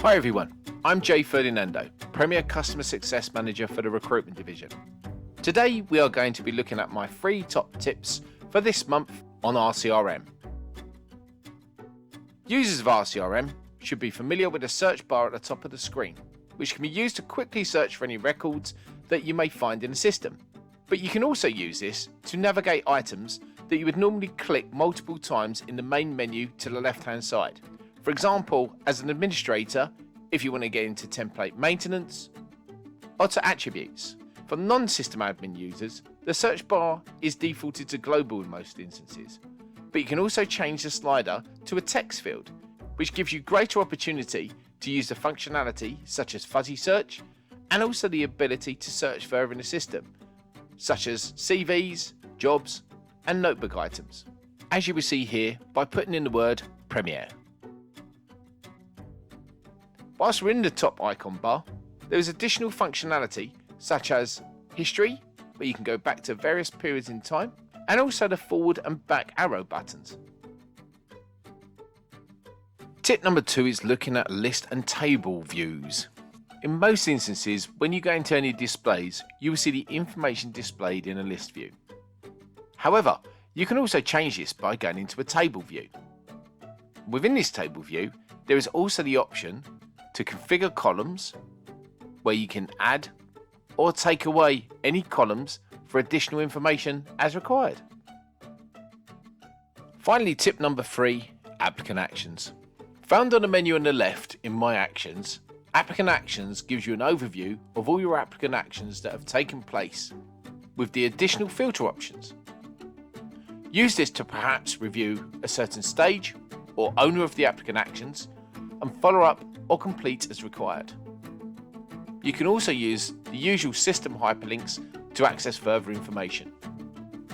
Hi everyone, I'm Jay Ferdinando, Premier Customer Success Manager for the Recruitment Division. Today we are going to be looking at my 3 top tips for this month on RCRM. Users of RCRM should be familiar with the search bar at the top of the screen, which can be used to quickly search for any records that you may find in the system. But you can also use this to navigate items that you would normally click multiple times in the main menu to the left-hand side. For example, as an administrator, if you want to get into template maintenance, or to attributes. For non-system admin users, the search bar is defaulted to global in most instances, but you can also change the slider to a text field, which gives you greater opportunity to use the functionality such as fuzzy search, and also the ability to search further in the system, such as CVs, jobs, and notebook items, as you will see here by putting in the word Premier. Whilst we're in the top icon bar, there is additional functionality such as history, where you can go back to various periods in time, and also the forward and back arrow buttons. Tip number 2 is looking at list and table views. In most instances, when you go into any displays, you will see the information displayed in a list view. However, you can also change this by going into a table view. Within this table view, there is also the option to configure columns, where you can add or take away any columns for additional information as required. Finally, tip number 3, applicant actions. Found on the menu on the left in My Actions, Applicant Actions gives you an overview of all your applicant actions that have taken place, with the additional filter options. Use this to perhaps review a certain stage or owner of the applicant actions and follow up or complete as required. You can also use the usual system hyperlinks to access further information.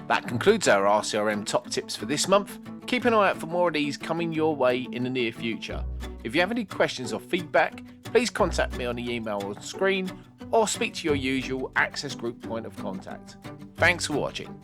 That concludes our RCRM top tips for this month. Keep an eye out for more of these coming your way in the near future. If you have any questions or feedback, please contact me on the email on screen or speak to your usual Access Group point of contact. Thanks for watching.